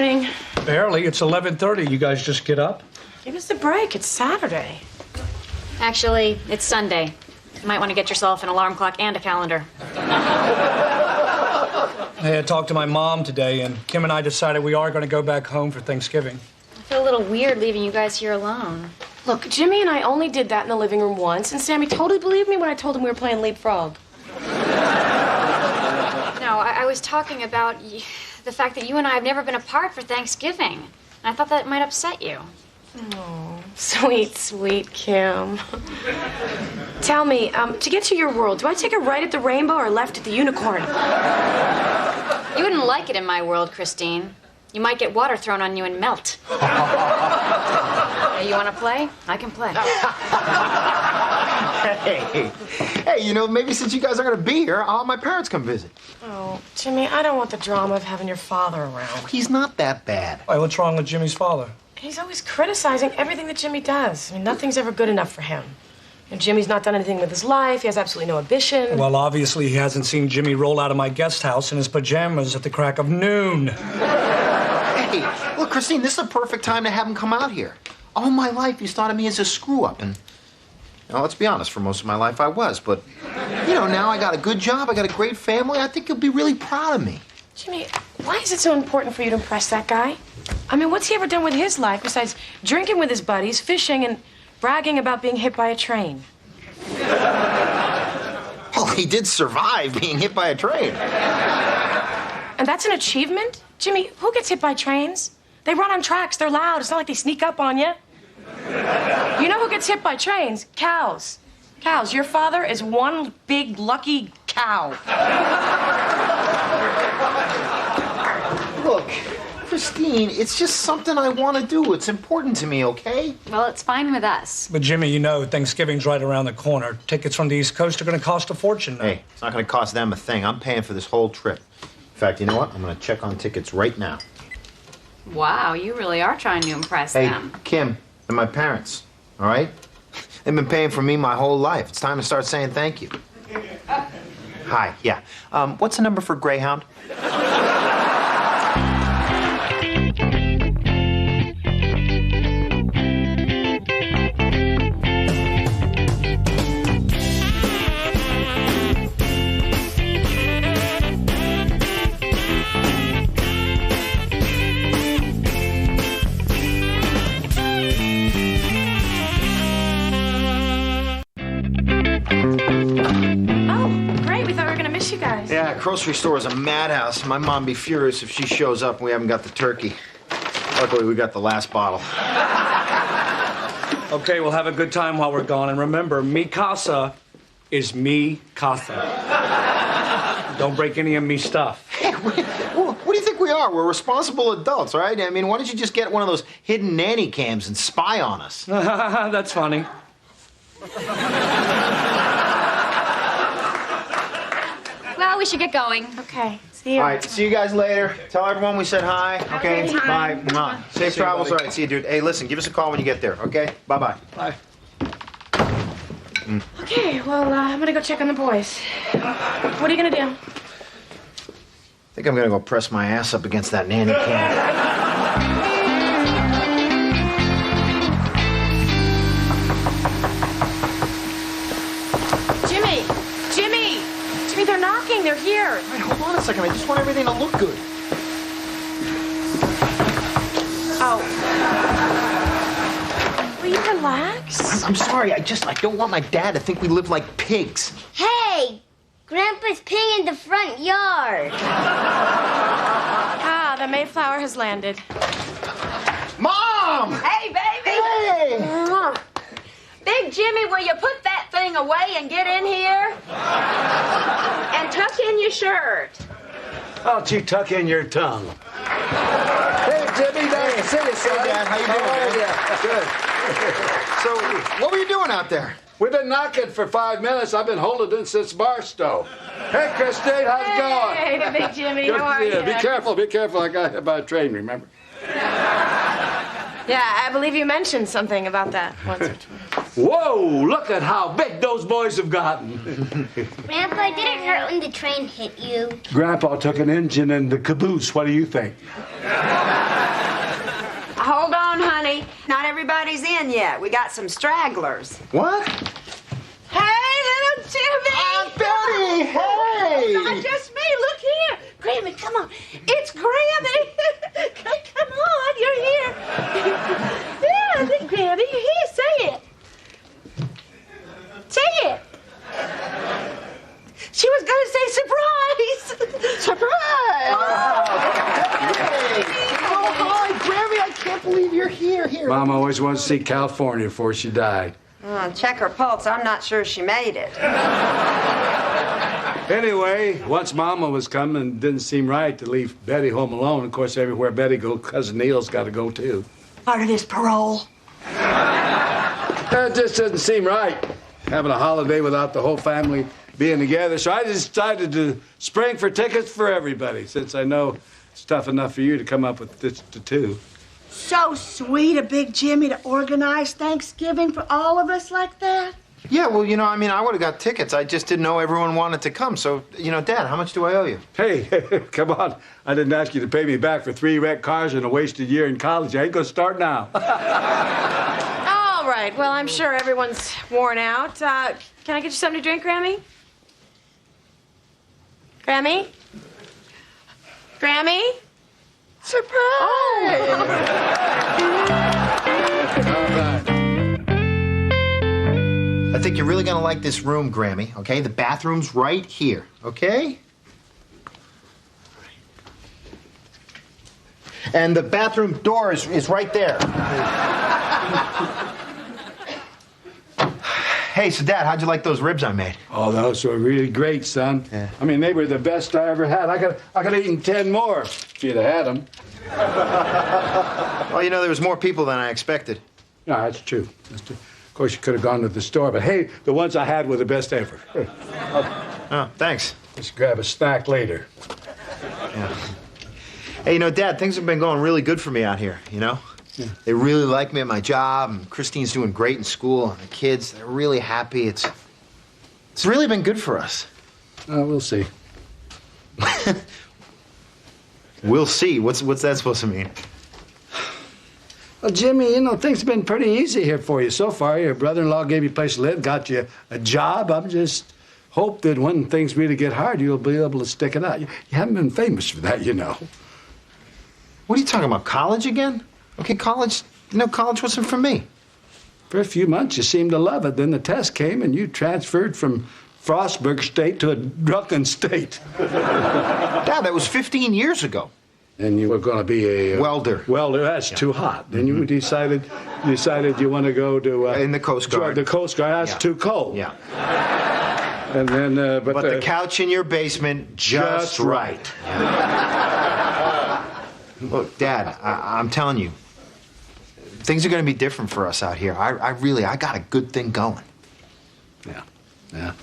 morning. Barely. It's 11:30. You guys just get up? Give us a break. It's Saturday. Actually, it's Sunday. You might want to get yourself an alarm clock and a calendar. Hey, I talked to my mom today, and Kim and I decided we are going to go back home for Thanksgiving. I feel a little weird leaving you guys here alone. Look, Jimmy and I only did that in the living room once, and Sammy totally believed me when I told him we were playing leapfrog. No, I was talking about the fact that you and I have never been apart for Thanksgiving. And I thought that might upset you. Oh, sweet, sweet Kim. Tell me, to get to your world, do I take a right at the rainbow or left at the unicorn? You wouldn't like it in my world, Christine. You might get water thrown on you and melt. Hey, you want to play? I can play. Hey, you know, maybe since you guys are going to be here, I'll have my parents come visit. Oh, Jimmy, I don't want the drama of having your father around. He's not that bad. Why, what's wrong with Jimmy's father? He's always criticizing everything that Jimmy does. I mean, nothing's ever good enough for him. And Jimmy's not done anything with his life. He has absolutely no ambition. Well, obviously, he hasn't seen Jimmy roll out of my guest house in his pajamas at the crack of noon. Hey, look, Christine, this is a perfect time to have him come out here. All my life, he's thought of me as a screw-up, and, you know, let's be honest, for most of my life, I was. But, you know, now I got a good job, I got a great family, I think he'll be really proud of me. Jimmy, why is it so important for you to impress that guy? I mean, what's he ever done with his life besides drinking with his buddies, fishing, and bragging about being hit by a train? Well, he did survive being hit by a train. And that's an achievement? Jimmy, who gets hit by trains? They run on tracks, they're loud, it's not like they sneak up on you. You know who gets hit by trains? Cows. Cows. Your father is one big lucky cow. Look, Christine, it's just something I want to do. It's important to me, okay? Well, it's fine with us. But, Jimmy, you know Thanksgiving's right around the corner. Tickets from the East Coast are going to cost a fortune now. Hey, it's not going to cost them a thing. I'm paying for this whole trip. In fact, you know what? I'm going to check on tickets right now. Wow, you really are trying to impress Hey, them. Kim and my parents, all right? They've been paying for me my whole life. It's time to start saying thank you. Hi, yeah. What's the number for Greyhound? Yeah, grocery store is a madhouse. My mom'd be furious if she shows up and we haven't got the turkey. Luckily, we got the last bottle. Okay, we'll have a good time while we're gone. And remember, mi casa is mi casa. Don't break any of me stuff. Hey, what do you think we are? We're responsible adults, right? I mean, why don't you just get one of those hidden nanny cams and spy on us? That's funny. Well, we should get going. Okay, see you. All right, see you guys later. Tell everyone we said hi, okay? Bye. Mwah. Safe travels. All right, see you, dude. Hey, listen, give us a call when you get there, okay? Bye-bye. Bye. Okay, well, I'm gonna go check on the boys. What are you gonna do? I think I'm gonna go press my ass up against that nanny cam. They're knocking. They're here. All right, hold on a second. I just want everything to look good. Oh. Will you relax? I'm sorry. I don't want my dad to think we live like pigs. Hey! Grandpa's peeing in the front yard. Ah, the Mayflower has landed. Mom! Hey, baby! Hey! Big Jimmy, will you put that thing away and get in here? And tuck in your shirt. Why don't you tuck in your tongue? Hey, Jimmy, nice to see you, son. Hey, Dad, how you doing, man? Good. So, what were you doing out there? We've been knocking for 5 minutes. I've been holding it since Barstow. Hey, Christine, how's it going? Hey, the Big Jimmy, Good how are to see you? Be careful, be careful. I got hit by a train, remember? Yeah, I believe you mentioned something about that once or twice. Whoa, look at how big those boys have gotten. Grandpa, did it hurt when the train hit you? Grandpa took an engine in the caboose. What do you think? everybody's in yet. We got some stragglers. What? Hey, little Jimmy! Aunt Betty, hey! Not just me. Look here. Grammy, come on. It's Grammy. Come on, you're here. Yeah, Grammy, you're here. Say it. Say it. She was going to say surprise. Surprise! Oh, hi, Grammy. I can't believe you're here. Here. Mom always wanted to see California before she died. Check her pulse. I'm not sure she made it. Anyway, once Mama was coming, it didn't seem right to leave Betty home alone. Of course, everywhere Betty goes, Cousin Neil's got to go, too. Part of his parole. It just doesn't seem right, having a holiday without the whole family being together. So I decided to spring for tickets for everybody, since I know it's tough enough for you to come up with this to two. So sweet of Big Jimmy to organize Thanksgiving for all of us like that. Yeah, well, I would have got tickets. I just didn't know everyone wanted to come. So, Dad, how much do I owe you? Hey, come on. I didn't ask you to pay me back for 3 wrecked cars and a wasted year in college. I ain't gonna start now. All right. Well, I'm sure everyone's worn out. Can I get you something to drink, Grammy? Grammy? Grammy? Surprise! I think you're really gonna like this room, Grammy, okay? The bathroom's right here, okay? And the bathroom door is right there. Hey, so Dad, how'd you like those ribs I made? Oh, those were really great, son. Yeah. I mean, they were the best I ever had. I could have eaten 10 more if you'd have had them. Well, there was more people than I expected. No, that's true. Of course, you could have gone to the store, but hey, the ones I had were the best ever. Oh, thanks. Just grab a snack later. Yeah. Hey, Dad, things have been going really good for me out here, Yeah. They really like me at my job, and Christine's doing great in school, and the kids, they're really happy. It's really been good for us. We'll see. We'll see. What's that supposed to mean? Well, Jimmy, things have been pretty easy here for you so far. Your brother-in-law gave you a place to live, got you a job. I'm just hope that when things really get hard, you'll be able to stick it out. You haven't been famous for that, What are you talking about, college again? Okay, college wasn't for me. For a few months, you seemed to love it. Then the test came, and you transferred from Frostburg State to a drunken state. Dad, that was 15 years ago. And you were going to be a... welder. Welder, that's too hot. Then you decided you want to go to... in the Coast Guard. The Coast Guard, that's too cold. Yeah. And then... But the couch in your basement, just right. Look, Dad, I'm telling you, things are going to be different for us out here. I got a good thing going. Yeah.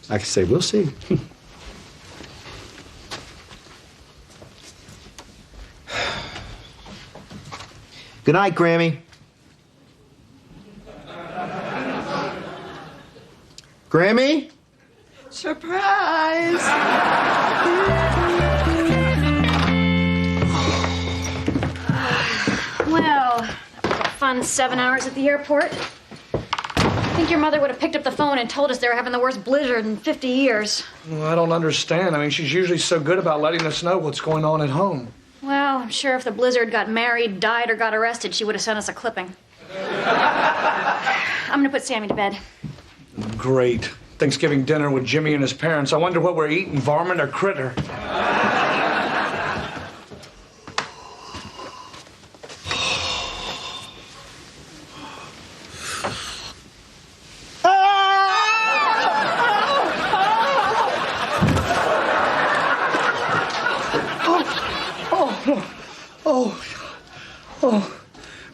Like I say, we'll see. Good night, Grammy. Grammy? Surprise! Well, that was a fun 7 hours at the airport. I think your mother would have picked up the phone and told us they were having the worst blizzard in 50 years. Well, I don't understand. I mean, she's usually so good about letting us know what's going on at home. Well, I'm sure if the blizzard got married, died, or got arrested, she would have sent us a clipping. I'm gonna put Sammy to bed. Great. Thanksgiving dinner with Jimmy and his parents. I wonder what we're eating, varmint or critter.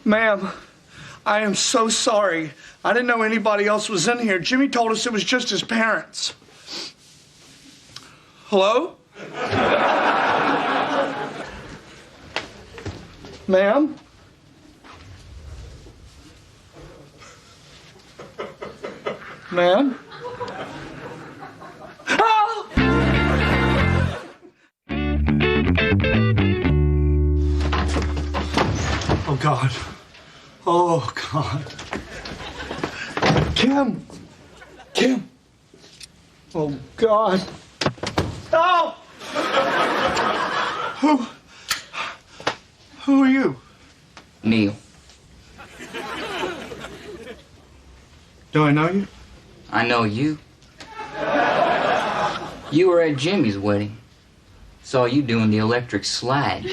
Ma'am, I am so sorry. I didn't know anybody else was in here. Jimmy told us it was just his parents. Hello? Ma'am? Ma'am? Oh! Oh, God. Oh, God. Kim. Kim. Oh, God. Oh! Who are you? Neil. Do I know you? I know you. You were at Jimmy's wedding. Saw you doing the electric slide.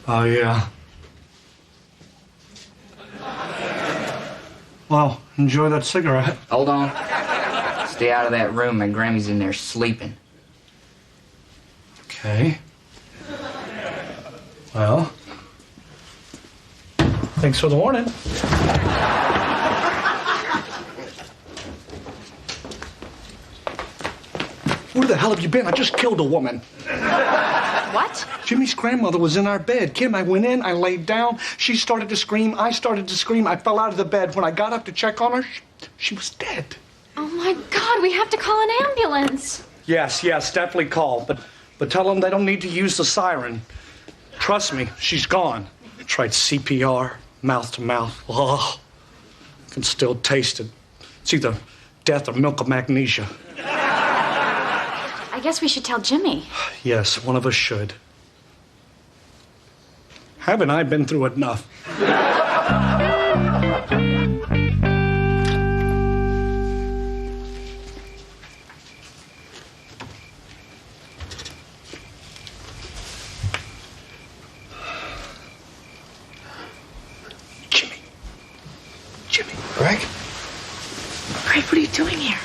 Oh, yeah. Well, enjoy that cigarette. Hold on. Stay out of that room. My Grammy's in there sleeping. Okay. Well, thanks for the warning. Where the hell have you been? I just killed a woman. What? Jimmy's grandmother was in our bed. Kim, I went in, I laid down. She started to scream. I started to scream. I fell out of the bed. When I got up to check on her, she was dead. Oh my God, we have to call an ambulance. Yes, definitely call. But tell them they don't need to use the siren. Trust me, she's gone. I tried CPR, mouth to mouth. Oh, I can still taste it. It's either death or milk of magnesia. I guess we should tell Jimmy. Yes, one of us should. Haven't I been through enough? Jimmy. Greg? Greg, what are you doing here?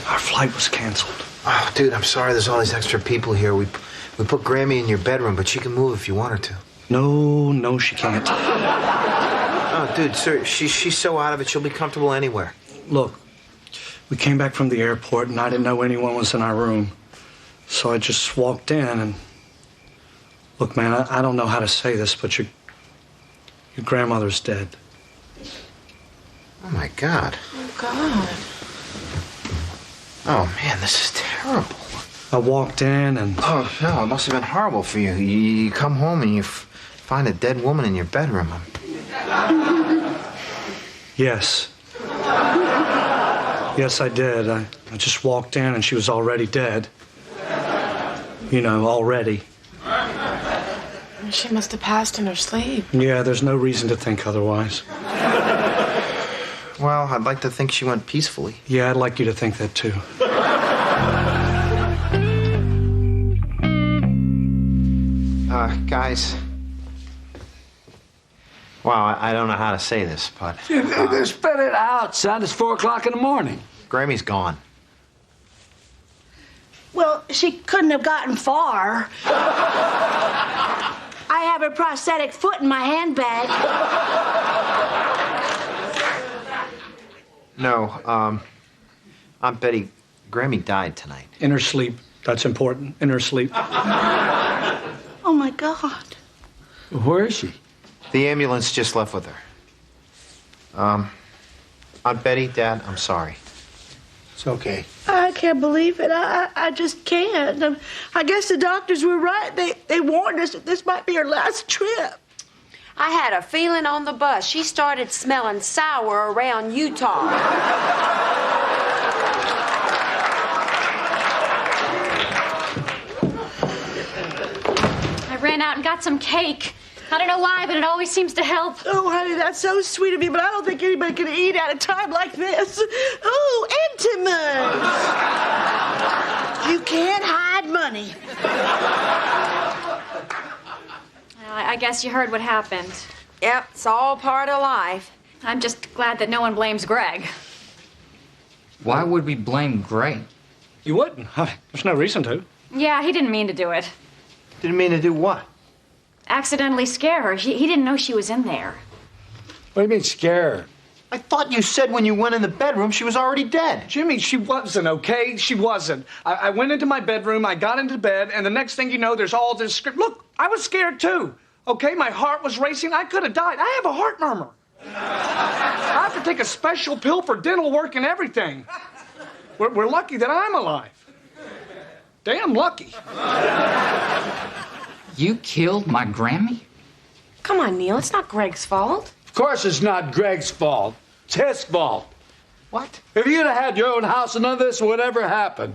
Our flight was canceled. Oh, dude, I'm sorry there's all these extra people here. We put Grammy in your bedroom, but she can move if you want her to. No, she can't. Oh, dude, sir, she's so out of it, she'll be comfortable anywhere. Look, we came back from the airport, and I didn't know anyone was in our room. So I just walked in, and... Look, man, I don't know how to say this, but your grandmother's dead. Oh, my God. Oh, God. Oh, man, this is terrible. I walked in and... Oh, no, it must have been horrible for you. You come home and you find a dead woman in your bedroom. Yes. Yes, I did. I just walked in and she was already dead. You know, already. She must have passed in her sleep. Yeah, there's no reason to think otherwise. Well, I'd like to think she went peacefully. Yeah, I'd like you to think that, too. Guys. Wow, I don't know how to say this, but... Spit it out, son. It's 4 o'clock in the morning. Grammy's gone. Well, she couldn't have gotten far. I have her prosthetic foot in my handbag. No, Aunt Betty, Grammy died tonight. In her sleep. That's important. In her sleep. Oh, my God. Where is she? The ambulance just left with her. Aunt Betty, Dad, I'm sorry. It's okay. I can't believe it. I just can't. I guess the doctors were right. They warned us that this might be her last trip. I had a feeling on the bus. She started smelling sour around Utah. I ran out and got some cake. I don't know why, but it always seems to help. Oh, honey, that's so sweet of you, but I don't think anybody can eat at a time like this. Oh, intimate. You can't hide money. I guess you heard what happened. Yep, it's all part of life. I'm just glad that no one blames Greg. Why would we blame Greg? You wouldn't. There's no reason to. Yeah, he didn't mean to do it. Didn't mean to do what? Accidentally scare her. He didn't know she was in there. What do you mean, scare? I thought you said when you went in the bedroom she was already dead. Jimmy, she wasn't, okay? She wasn't. I went into my bedroom, I got into bed, and the next thing you know, there's all this script. Look, I was scared too, okay? My heart was racing. I could have died. I have a heart murmur. I have to take a special pill for dental work and everything. We're lucky that I'm alive. Damn lucky. You killed my Grammy? Come on, Neil. It's not Greg's fault. Of course it's not Greg's fault. It's his fault. What? If you'd have had your own house, none of this would ever happen.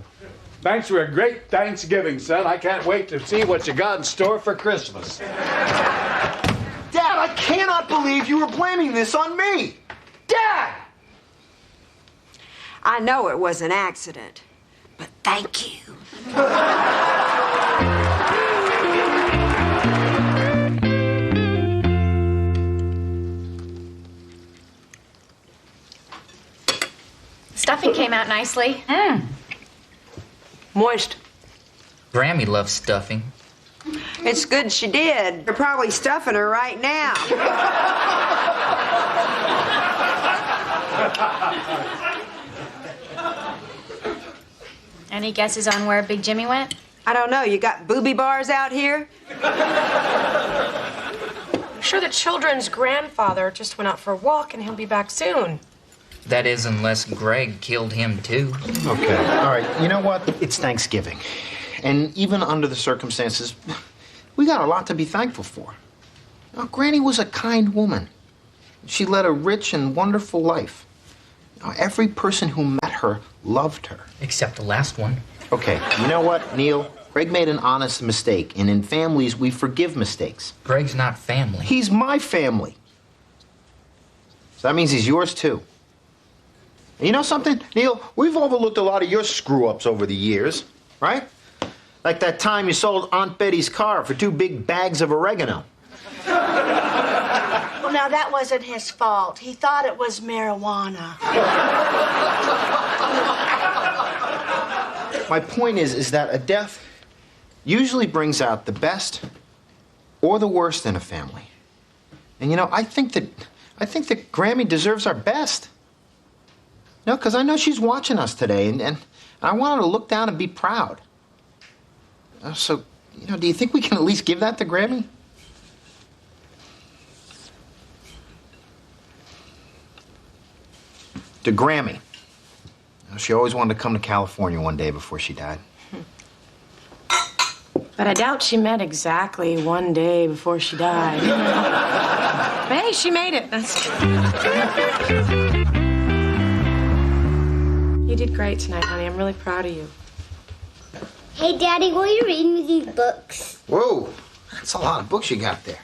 Thanks for a great Thanksgiving, son. I can't wait to see what you got in store for Christmas. Dad, I cannot believe you were blaming this on me. Dad! I know it was an accident, but thank you. Stuffing came out nicely. Moist. Grammy loves stuffing. It's good she did. You're probably stuffing her right now. Any guesses on where Big Jimmy went? I don't know. You got booby bars out here? I'm sure the children's grandfather just went out for a walk and he'll be back soon. That is, unless Greg killed him too. Okay. All right. You know what? It's Thanksgiving. And even under the circumstances, we got a lot to be thankful for. Now, Granny was a kind woman. She led a rich and wonderful life. Now, every person who met her loved her. Except the last one. Okay. You know what, Neil? Greg made an honest mistake. And in families, we forgive mistakes. Greg's not family. He's my family. So that means he's yours, too. You know something, Neil? We've overlooked a lot of your screw-ups over the years, right? Like that time you sold Aunt Betty's car for 2 big bags of oregano. Well, now, that wasn't his fault. He thought it was marijuana. My point is that a death usually brings out the best or the worst in a family. And, you know, I think that Grammy deserves our best. No, because I know she's watching us today, and I want her to look down and be proud. So, you know, do you think we can at least give that to Grammy? To Grammy. She always wanted to come to California one day before she died. But I doubt she meant exactly one day before she died. But hey, she made it. That's You did great tonight, honey. I'm really proud of you. Hey, Daddy, will you read me these books? Whoa, that's a lot of books you got there.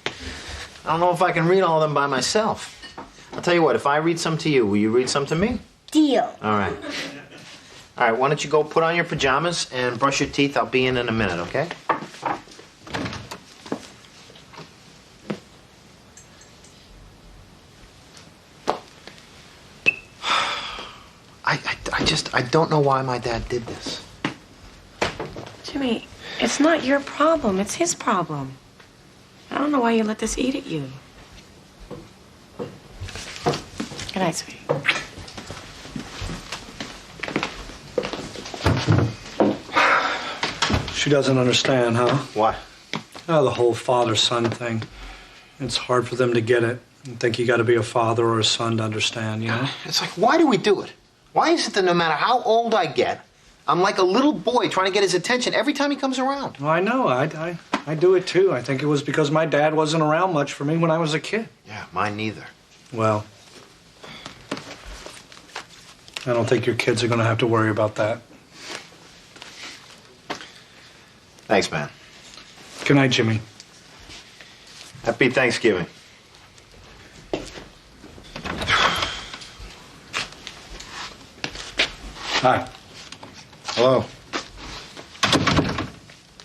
I don't know if I can read all of them by myself. I'll tell you what, if I read some to you, will you read some to me? Deal. All right. All right, why don't you go put on your pajamas and brush your teeth? I'll be in a minute, okay? I don't know why my dad did this. Jimmy, it's not your problem. It's his problem. I don't know why you let this eat at you. Good night, sweetie. She doesn't understand, huh? What? Oh, the whole father-son thing. It's hard for them to get it. I think you got to be a father or a son to understand, you know? It's like, why do we do it? Why is it that no matter how old I get, I'm like a little boy trying to get his attention every time he comes around? Well, I know. I do it, too. I think it was because my dad wasn't around much for me when I was a kid. Yeah, mine neither. Well, I don't think your kids are going to have to worry about that. Thanks, man. Good night, Jimmy. Happy Thanksgiving. Hi. Hello.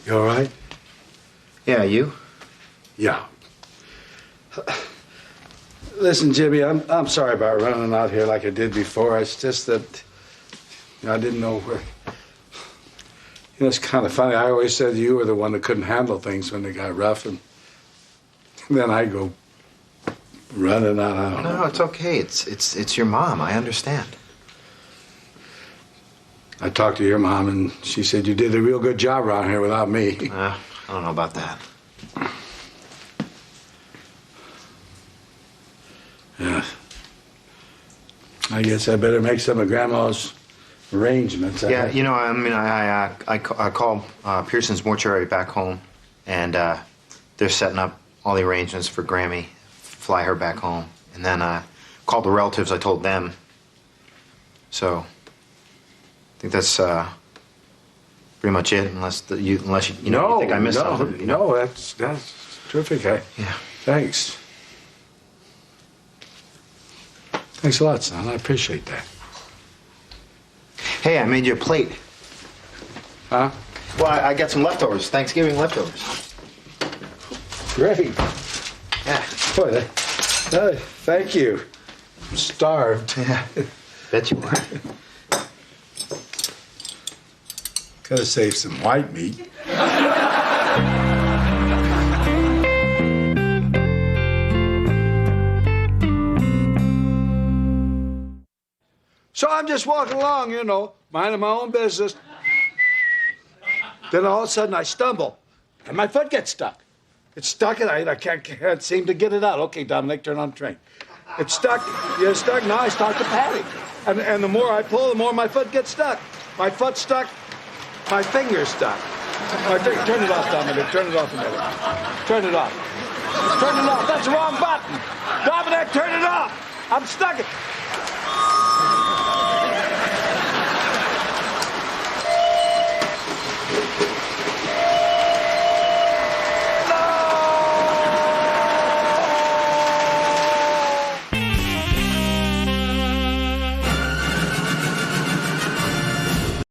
You all right? Yeah, you? Yeah. Listen, Jimmy, I'm sorry about running out here like I did before. It's just that I didn't know where. You know, it's kind of funny. I always said you were the one that couldn't handle things when they got rough, and then I go running out. I don't know. No, it's okay. It's your mom. I understand. I talked to your mom, and she said you did a real good job around here without me. I don't know about that. Yeah. I guess I better make some of Grandma's arrangements. Yeah, you know, I mean, I called Pearson's mortuary back home, and they're setting up all the arrangements for Grammy, fly her back home. And then I called the relatives, I told them. So, I think that's pretty much it, unless you think I missed something. No, that's terrific. Yeah. Thanks. Thanks a lot, son. I appreciate that. Hey, I made you a plate. Huh? Well, I got some leftovers, Thanksgiving leftovers. Great. Yeah. Boy, thank you. I'm starved. Yeah. Bet you are. Gotta save some white meat. So I'm just walking along, minding my own business. Then all of a sudden I stumble, and my foot gets stuck. It's stuck, and I can't seem to get it out. Okay, Dominic, turn on the train. It's stuck. You're stuck. Now I start to panic. And the more I pull, the more my foot gets stuck. My foot's stuck. My finger's stuck. Turn it off, Dominic. Turn it off a minute. Turn it off. Turn it off. That's the wrong button. Dominic, turn it off. I'm stuck.